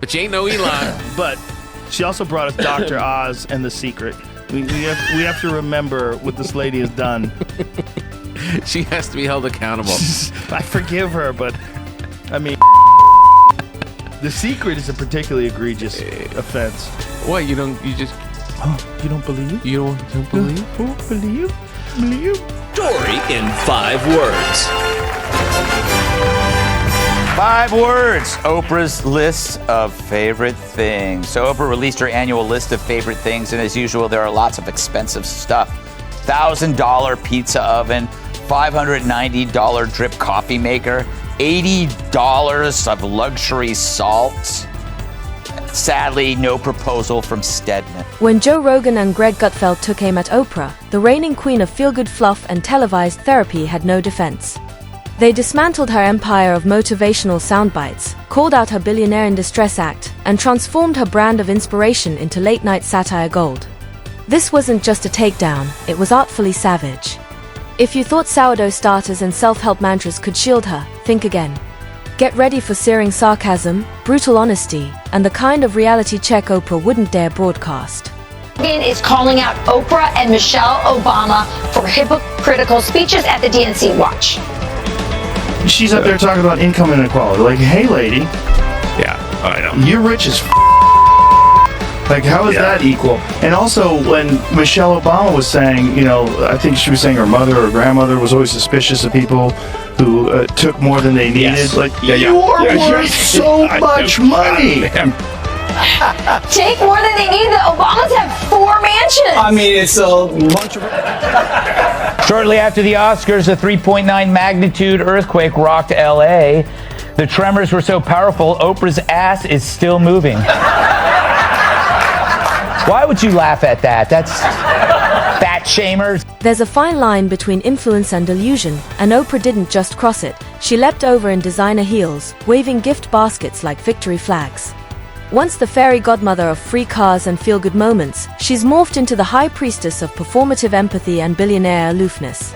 But you ain't no Elon. But she also brought us Dr. Oz and The Secret. We have to remember what this lady has done. She has to be held accountable. I forgive her, but I mean, The Secret is a particularly egregious offense. What, you don't believe? You don't believe? Oh, believe? Story in 5 words. 5 words. Oprah's list of favorite things. So Oprah released her annual list of favorite things, and as usual, there are lots of expensive stuff. $1,000 pizza oven, $590 drip coffee maker, $80 of luxury salt. Sadly, no proposal from Stedman. When Joe Rogan and Greg Gutfeld took aim at Oprah, the reigning queen of feel-good fluff and televised therapy had no defense. They dismantled her empire of motivational soundbites, called out her billionaire in distress act, and transformed her brand of inspiration into late-night satire gold. This wasn't just a takedown, it was artfully savage. If you thought sourdough starters and self-help mantras could shield her, think again. Get ready for searing sarcasm, brutal honesty, and the kind of reality check Oprah wouldn't dare broadcast. Rogan is calling out Oprah and Michelle Obama for hypocritical speeches at the DNC. Watch. She's up there talking about income inequality. Like, hey, lady. Yeah, I know. You're rich as Like, how is that equal? And also, when Michelle Obama was saying, I think she was saying her mother or grandmother was always suspicious of people who took more than they needed. Yes. Like, you are worth so much money. Take more than they need. The Obamas have 4 mansions. I mean, it's a bunch of... Shortly after the Oscars, a 3.9 magnitude earthquake rocked L.A. The tremors were so powerful, Oprah's ass is still moving. Why would you laugh at that? That's fat shamers. There's a fine line between influence and delusion, and Oprah didn't just cross it. She leapt over in designer heels, waving gift baskets like victory flags. Once the fairy godmother of free cars and feel-good moments, she's morphed into the high priestess of performative empathy and billionaire aloofness.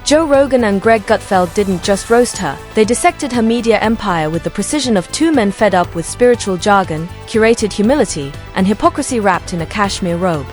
Joe Rogan and Greg Gutfeld didn't just roast her, they dissected her media empire with the precision of 2 men fed up with spiritual jargon, curated humility, and hypocrisy wrapped in a cashmere robe.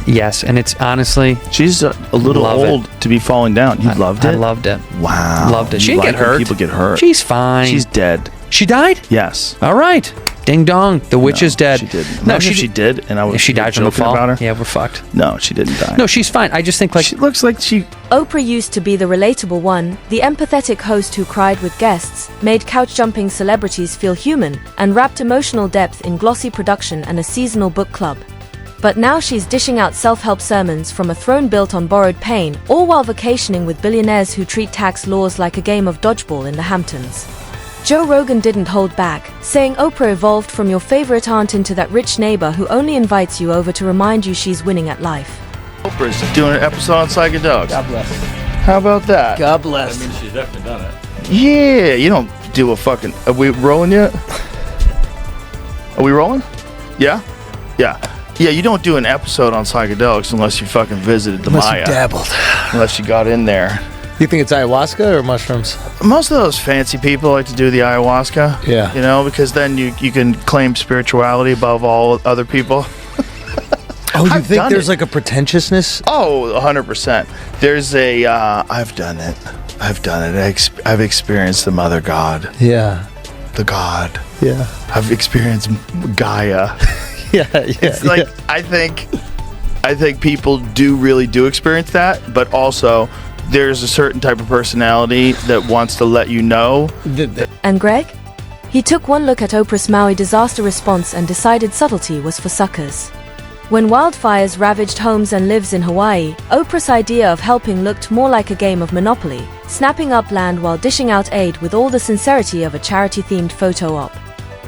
Yes, and it's honestly... She's a little old to be falling down. You loved it? I loved it. Wow. Loved it. She didn't get hurt. People get hurt. She's fine. She's dead. She died? Yes. All right. Ding dong. The witch is dead. She did. No, if she did, and I was if she died from the fall, about her. yeah, we're fucked. No, she didn't die. No, she's fine. I just think she looks like she... Oprah used to be the relatable one, the empathetic host who cried with guests, made couch-jumping celebrities feel human, and wrapped emotional depth in glossy production and a seasonal book club. But now she's dishing out self-help sermons from a throne built on borrowed pain, all while vacationing with billionaires who treat tax laws like a game of dodgeball in the Hamptons. Joe Rogan didn't hold back, saying Oprah evolved from your favorite aunt into that rich neighbor who only invites you over to remind you she's winning at life. Oprah's doing an episode on psychedelics. God bless. How about that? God bless. I mean, she's definitely done it. Yeah, you don't do a fucking... Are we rolling yet? Are we rolling? Yeah? Yeah. Yeah, you don't do an episode on psychedelics unless you fucking visited the Maya. Unless you dabbled. Unless you got in there. You think it's ayahuasca or mushrooms? Most of those fancy people like to do the ayahuasca. Yeah. Because then you can claim spirituality above all other people. Oh, you think there's like a pretentiousness? Oh, 100%. There's a... I've done it. I've experienced the Mother God. Yeah. The God. Yeah. I've experienced Gaia. Yeah. It's like, I think people really do experience that, but also... There's a certain type of personality that wants to let you know. And Greg? He took one look at Oprah's Maui disaster response and decided subtlety was for suckers. When wildfires ravaged homes and lives in Hawaii, Oprah's idea of helping looked more like a game of Monopoly, snapping up land while dishing out aid with all the sincerity of a charity-themed photo op.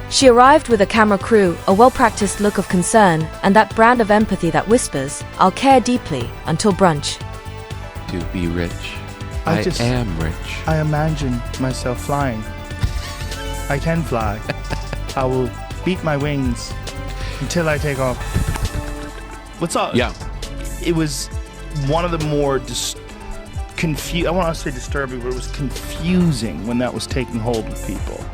She arrived with a camera crew, a well-practiced look of concern, and that brand of empathy that whispers, "I'll care deeply," until brunch. To be rich. I am rich. I imagine myself flying. I can fly. I will beat my wings until I take off. What's up? Yeah. It was one of the more I want to say disturbing, but it was confusing when that was taking hold with people.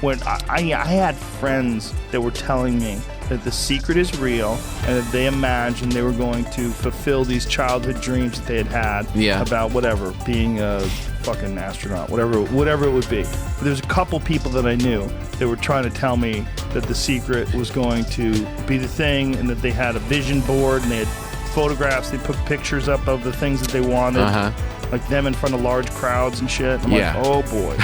when I had friends that were telling me that the secret is real and that they imagined they were going to fulfill these childhood dreams that they had about whatever, being a fucking astronaut, whatever it would be. There's a couple people that I knew that were trying to tell me that the secret was going to be the thing, and that they had a vision board and they had photographs, they put pictures up of the things that they wanted, like them in front of large crowds and shit. I'm like, oh boy.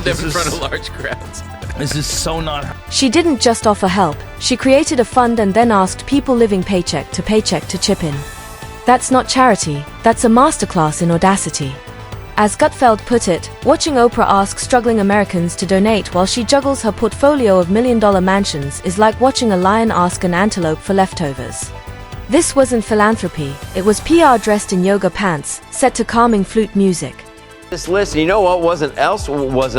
Them in front of large crowds. This is so not... She didn't just offer help, she created a fund and then asked people living paycheck to chip in. That's not charity, that's a masterclass in audacity. As Gutfeld put it, watching Oprah ask struggling Americans to donate while she juggles her portfolio of million-dollar mansions is like watching a lion ask an antelope for leftovers. This wasn't philanthropy, it was PR dressed in yoga pants, set to calming flute music. This list, you know what wasn't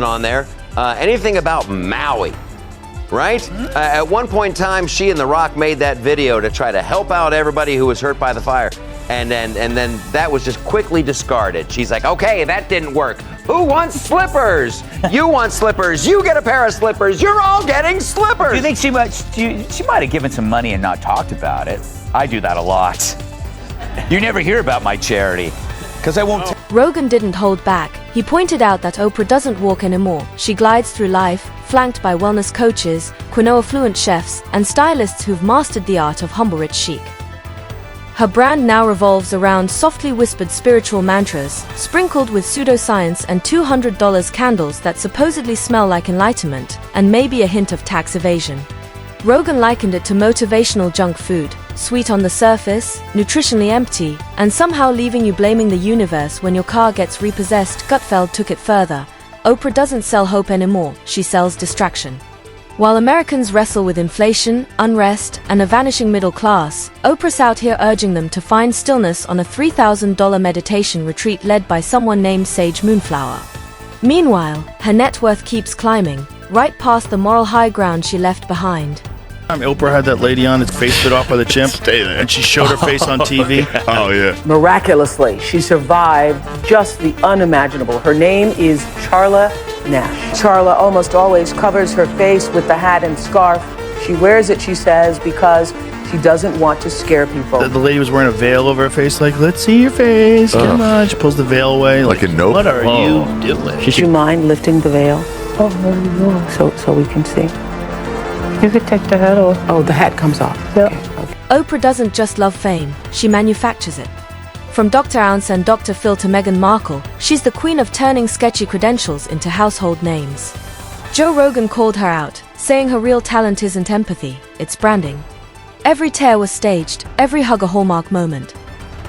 on there? Anything about Maui, right? At one point in time, she and The Rock made that video to try to help out everybody who was hurt by the fire. And then that was just quickly discarded. She's like, okay, that didn't work. Who wants slippers? You want slippers. You get a pair of slippers. You're all getting slippers. Do you think she might have given some money and not talked about it? I do that a lot. You never hear about my charity, because I won't. Rogan didn't hold back. He pointed out that Oprah doesn't walk anymore. She glides through life, flanked by wellness coaches, quinoa-fluent chefs, and stylists who've mastered the art of humble rich chic. Her brand now revolves around softly whispered spiritual mantras, sprinkled with pseudoscience and $200 candles that supposedly smell like enlightenment, and maybe a hint of tax evasion. Rogan likened it to motivational junk food, sweet on the surface, nutritionally empty, and somehow leaving you blaming the universe when your car gets repossessed. Gutfeld took it further. Oprah doesn't sell hope anymore, she sells distraction. While Americans wrestle with inflation, unrest, and a vanishing middle class, Oprah's out here urging them to find stillness on a $3,000 meditation retreat led by someone named Sage Moonflower. Meanwhile, her net worth keeps climbing, right past the moral high ground she left behind. Oprah had that lady on, its face bit off by the chimp. Stay there. And she showed her face on TV. Oh, yeah. Miraculously, she survived just the unimaginable. Her name is Charla Nash. Charla almost always covers her face with the hat and scarf. She wears it, she says, because she doesn't want to scare people. The lady was wearing a veil over her face, like, let's see your face, come on. She pulls the veil away. Like a nope. What are you doing? Would you mind lifting the veil? Oh, so we can see. You could take the hat off. Oh, the hat comes off. Yep. Okay. Oprah doesn't just love fame, she manufactures it. From Dr. Ounce and Dr. Phil to Meghan Markle, she's the queen of turning sketchy credentials into household names. Joe Rogan called her out, saying her real talent isn't empathy, it's branding. Every tear was staged, every hug a hallmark moment.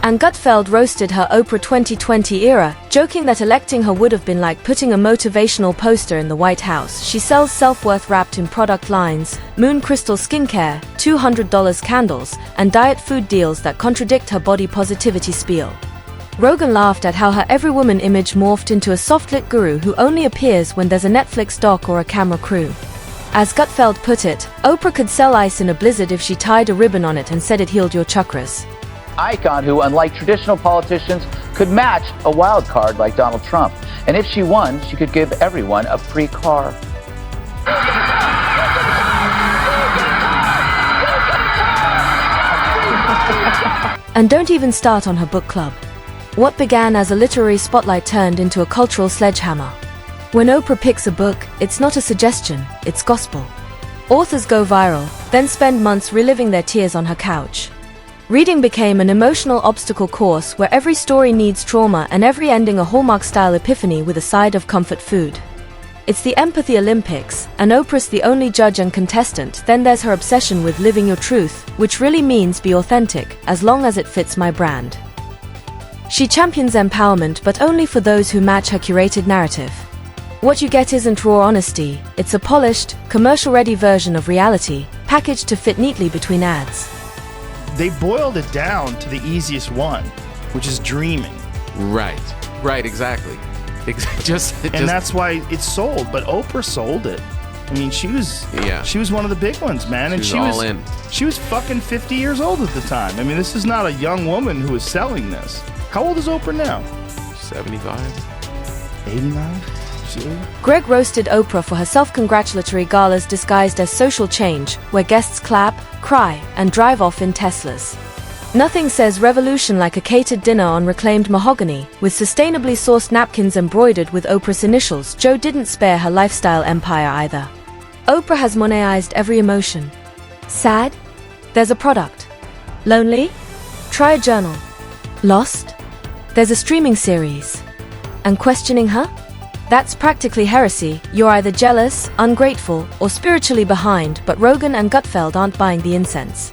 And Gutfeld roasted her Oprah 2020 era, joking that electing her would have been like putting a motivational poster in the White House. She sells self-worth wrapped in product lines, moon crystal skincare, $200 candles, and diet food deals that contradict her body positivity spiel. Rogan laughed at how her every woman image morphed into a soft-lit guru who only appears when there's a Netflix doc or a camera crew. As Gutfeld put it, Oprah could sell ice in a blizzard if she tied a ribbon on it and said it healed your chakras. Icon who, unlike traditional politicians, could match a wild card like Donald Trump. And if she won, she could give everyone a free car. And don't even start on her book club. What began as a literary spotlight turned into a cultural sledgehammer. When Oprah picks a book, it's not a suggestion, it's gospel. Authors go viral, then spend months reliving their tears on her couch. Reading became an emotional obstacle course where every story needs trauma and every ending a Hallmark-style epiphany with a side of comfort food. It's the Empathy Olympics, and Oprah's the only judge and contestant. Then there's her obsession with living your truth, which really means be authentic, as long as it fits my brand. She champions empowerment, but only for those who match her curated narrative. What you get isn't raw honesty, it's a polished, commercial-ready version of reality, packaged to fit neatly between ads. They boiled it down to the easiest one, which is dreaming. Right, exactly. And that's why it's sold, but Oprah sold it. I mean, she was one of the big ones, man. And she was all in. She was fucking 50 years old at the time. I mean, this is not a young woman who is selling this. How old is Oprah now? 75. 89? Greg roasted Oprah for her self-congratulatory galas disguised as social change, where guests clap, cry, and drive off in Teslas. Nothing says revolution like a catered dinner on reclaimed mahogany, with sustainably sourced napkins embroidered with Oprah's initials. Joe didn't spare her lifestyle empire either. Oprah has Monetized every emotion. Sad? There's a product. Lonely? Try a journal. Lost? There's a streaming series. And questioning her? That's practically heresy. You're either jealous, ungrateful, or spiritually behind, but Rogan and Gutfeld aren't buying the incense.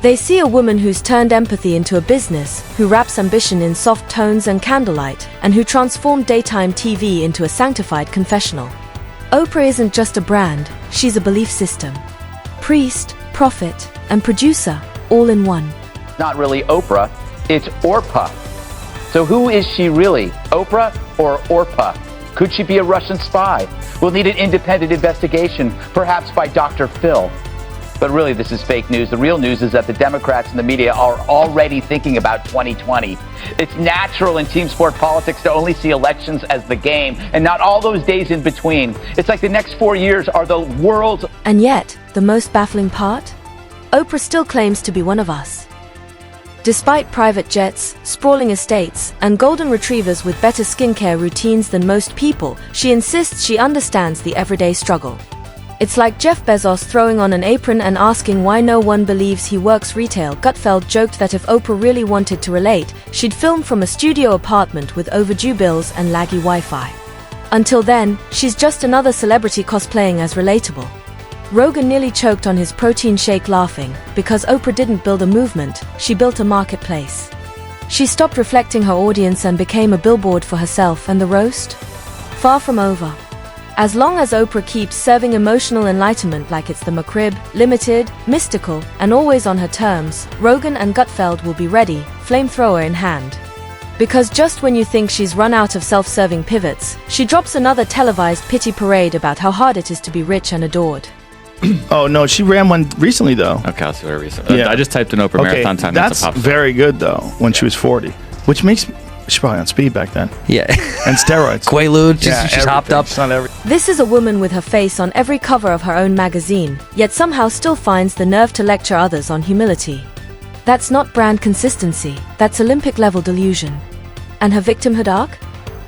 They see a woman who's turned empathy into a business, who wraps ambition in soft tones and candlelight, and who transformed daytime TV into a sanctified confessional. Oprah isn't just a brand, she's a belief system. Priest, prophet, and producer, all in one. Not really Oprah, it's Orpah. So who is she really, Oprah or Orpah? Could she be a Russian spy? We'll need an independent investigation, perhaps by Dr. Phil. But really, this is fake news. The real news is that the Democrats and the media are already thinking about 2020. It's natural in team sport politics to only see elections as the game and not all those days in between. It's like the next 4 years are the world's... And yet, the most baffling part? Oprah still claims to be one of us. Despite private jets, sprawling estates, and golden retrievers with better skincare routines than most people, she insists she understands the everyday struggle. It's like Jeff Bezos throwing on an apron and asking why no one believes he works retail. Gutfeld joked that if Oprah really wanted to relate, she'd film from a studio apartment with overdue bills and laggy Wi-Fi. Until then, she's just another celebrity cosplaying as relatable. Rogan nearly choked on his protein shake laughing, because Oprah didn't build a movement, she built a marketplace. She stopped reflecting her audience and became a billboard for herself, and the roast? Far from over. As long as Oprah keeps serving emotional enlightenment like it's the McRib, limited, mystical, and always on her terms, Rogan and Gutfeld will be ready, flamethrower in hand. Because just when you think she's run out of self-serving pivots, she drops another televised pity parade about how hard it is to be rich and adored. Oh, no, she ran one recently, though. Okay, I'll see what I recently. Yeah. I just typed in Oprah marathon time. That's very good, though, when she was 40. Which makes... She's probably on speed back then. Yeah. And steroids. Quaalude, she's hopped up. This is a woman with her face on every cover of her own magazine, yet somehow still finds the nerve to lecture others on humility. That's not brand consistency, that's Olympic-level delusion. And her victimhood arc?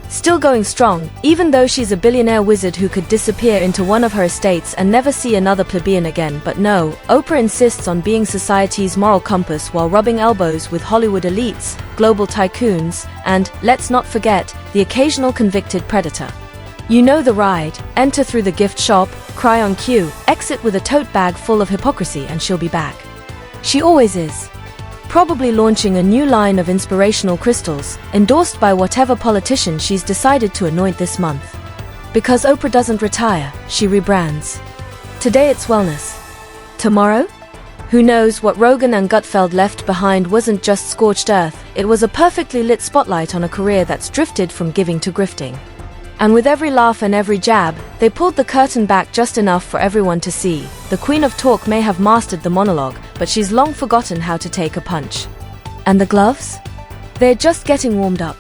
Still going strong, even though she's a billionaire wizard who could disappear into one of her estates and never see another plebeian again. But no, Oprah insists on being society's moral compass while rubbing elbows with Hollywood elites, global tycoons, and, let's not forget, the occasional convicted predator. You know the ride: enter through the gift shop, cry on cue, exit with a tote bag full of hypocrisy, and she'll be back. She always is. Probably launching a new line of inspirational crystals, endorsed by whatever politician she's decided to anoint this month. Because Oprah doesn't retire, she rebrands. Today it's wellness. Tomorrow? Who knows? What Rogan and Gutfeld left behind wasn't just scorched earth, it was a perfectly lit spotlight on a career that's drifted from giving to grifting. And with every laugh and every jab, they pulled the curtain back just enough for everyone to see. The Queen of Talk may have mastered the monologue, but she's long forgotten how to take a punch. And the gloves? They're just getting warmed up.